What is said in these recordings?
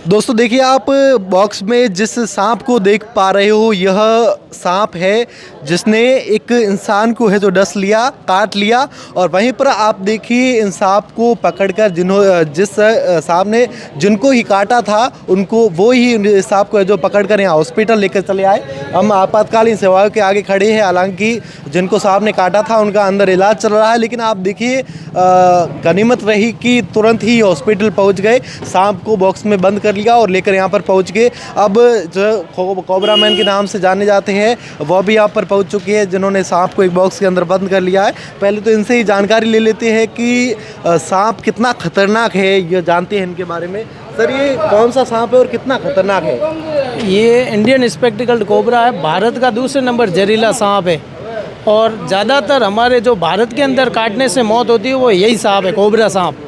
दोस्तों देखिए, आप बॉक्स में जिस सांप को देख पा रहे हो, यह सांप है जिसने एक इंसान को है जो डस लिया, काट लिया। और वहीं पर आप देखिए इन सांप को पकड़कर जिस सांप ने जिनको ही काटा था उनको वो ही सांप को है जो पकड़कर यहाँ हॉस्पिटल लेकर चले आए। हम आपातकालीन सेवाओं के आगे खड़े हैं, हालांकि जिनको सांप ने काटा था उनका अंदर इलाज चल रहा है। लेकिन आप देखिए गनीमत रही कि तुरंत ही हॉस्पिटल पहुँच गए, सांप को बॉक्स में बंद कर लिया और लेकर यहाँ पर पहुँच गए। अब जो कोबरा मैन के नाम से जाने जाते हैं वो भी यहाँ पर पहुँच चुके हैं, जिन्होंने सांप को एक बॉक्स के अंदर बंद कर लिया है। पहले तो इनसे ही जानकारी ले लेते हैं कि सांप कितना खतरनाक है, ये जानते हैं इनके बारे में। सर, ये कौन सा सांप है और कितना खतरनाक है? ये इंडियन स्पेक्टिकल्ड कोबरा है, भारत का दूसरे नंबर जहरीला सांप है। और ज़्यादातर हमारे जो भारत के अंदर काटने से मौत होती है वो यही सांप है, कोबरा सांप।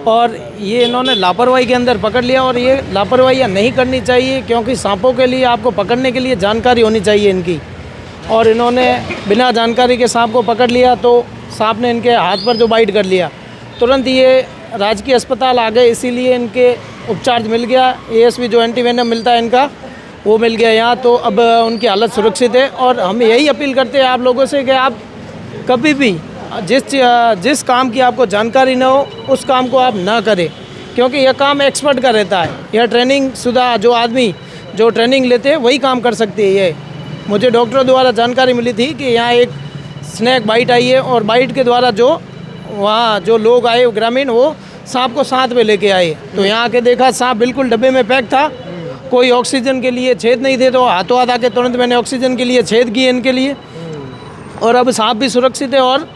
और ये इन्होंने लापरवाही के अंदर पकड़ लिया, और ये लापरवाही नहीं करनी चाहिए, क्योंकि सांपों के लिए आपको पकड़ने के लिए जानकारी होनी चाहिए इनकी। और इन्होंने बिना जानकारी के सांप को पकड़ लिया तो सांप ने इनके हाथ पर जो बाइट कर लिया, तुरंत ये राजकीय अस्पताल आ गए, इसीलिए इनके उपचार मिल गया। ASV जो एंटीवेनम मिलता है इनका, वो मिल गया यहाँ। तो अब उनकी हालत सुरक्षित है। और हम यही अपील करते हैं आप लोगों से कि आप कभी भी जिस काम की आपको जानकारी ना हो उस काम को आप ना करें, क्योंकि यह काम एक्सपर्ट का रहता है। यह ट्रेनिंग शुदा जो आदमी जो ट्रेनिंग लेते हैं वही काम कर सकते हैं। ये मुझे डॉक्टरों द्वारा जानकारी मिली थी कि यहाँ एक स्नैक बाइट आई है, और बाइट के द्वारा जो वहाँ जो लोग आए ग्रामीण, वो सांप को साथ में लेके आए। तो यहाँ आके देखा सांप बिल्कुल डब्बे में पैक था, कोई ऑक्सीजन के लिए छेद नहीं थे। तो हाथों हाथ आके तुरंत मैंने ऑक्सीजन के लिए छेद किए इनके लिए। और अब सांप भी सुरक्षित है, और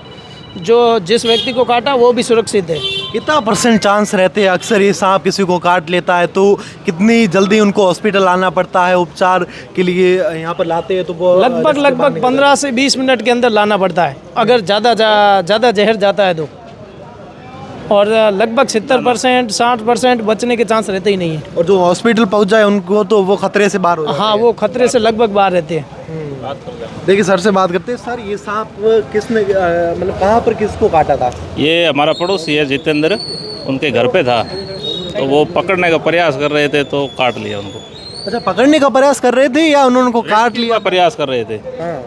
जो जिस व्यक्ति को काटा वो भी सुरक्षित है। कितना % चांस रहते हैं अक्सर ये सांप किसी को काट लेता है, तो कितनी जल्दी उनको हॉस्पिटल आना पड़ता है उपचार के लिए? यहाँ पर लाते हैं तो वो लगभग 15 से 20 मिनट के अंदर लाना पड़ता है, अगर ज़्यादा जहर जाता है तो। और लगभग 70% 60% बचने के चांस रहते ही नहीं है। और जो हॉस्पिटल पहुँच जाए उनको तो वो खतरे से बाहर हो जाते हैं। हाँ, वो खतरे से लगभग बाहर रहते हैं। देखिए, सर से बात करते हैं। सर, ये सांप किसने मतलब कहाँ पर किसको काटा था? ये हमारा पड़ोसी है जितेंद्र, उनके घर पे था, तो वो पकड़ने का प्रयास कर रहे थे तो काट लिया उनको। अच्छा, पकड़ने का प्रयास कर रहे थे या उन्होंने को काट लिया? प्रयास कर रहे थे, हाँ।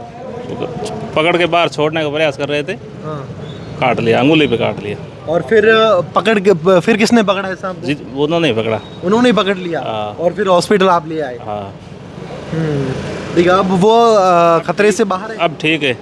पकड़ के बाहर छोड़ने का प्रयास कर रहे थे, हाँ। काट लिया, अंगुली पे काट लिया। और फिर पकड़ के फिर किसने पकड़ा है सांप? उन्होंने ही पकड़ा। उन्होंने ही पकड़ लिया। हाँ। और फिर हॉस्पिटल आप ले आए। हाँ, देखिए, अब वो खतरे से बाहर है, अब ठीक है,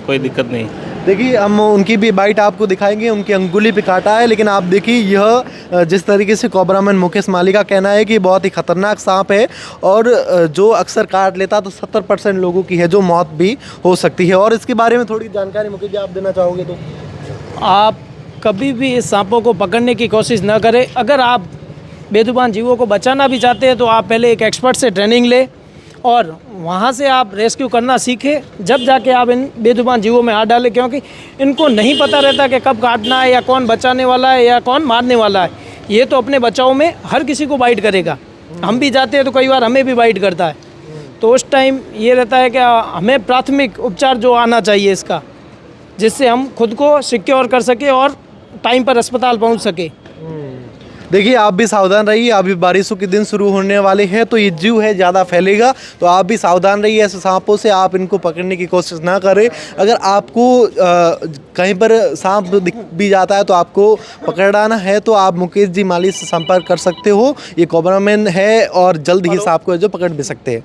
कोई दिक्कत नहीं। देखिए हम उनकी भी बाइट आपको दिखाएंगे, उनकी अंगुली पे काटा है। लेकिन आप देखिए, यह जिस तरीके से कोबरा मैन मुकेश माली का कहना है कि बहुत ही खतरनाक सांप है, और जो अक्सर काट लेता तो 70% लोगों की है जो मौत भी हो सकती है। और इसके बारे में थोड़ी जानकारी मुकेश जी आप देना चाहोगे तो? आप कभी भी इस सांपों को पकड़ने की कोशिश न करें। अगर आप बेजुबान जीवों को बचाना भी चाहते हैं तो आप पहले एक एक्सपर्ट से ट्रेनिंग लें, और वहाँ से आप रेस्क्यू करना सीखें, जब जाके आप इन बेजुबान जीवों में हाथ डालें। क्योंकि इनको नहीं पता रहता कि कब काटना है, या कौन बचाने वाला है, या कौन मारने वाला है। ये तो अपने बचाव में हर किसी को बाइट करेगा। हम भी जाते हैं तो कई बार हमें भी बाइट करता है, तो उस टाइम ये रहता है कि हमें प्राथमिक उपचार जो आना चाहिए इसका, जिससे हम खुद को सिक्योर कर सके और टाइम पर अस्पताल पहुँच सके। देखिए, आप भी सावधान रहिए, अभी बारिशों के दिन शुरू होने वाले हैं, तो ये जीव है ज़्यादा फैलेगा, तो आप भी सावधान रहिए ऐसे सांपों से। आप इनको पकड़ने की कोशिश ना करें। अगर आपको कहीं पर सांप दिख भी जाता है तो आपको पकड़ाना है तो आप मुकेश जी माली से संपर्क कर सकते हो। ये कोबरा मैन है और जल्द ही सांप को जो पकड़ भी सकते हैं।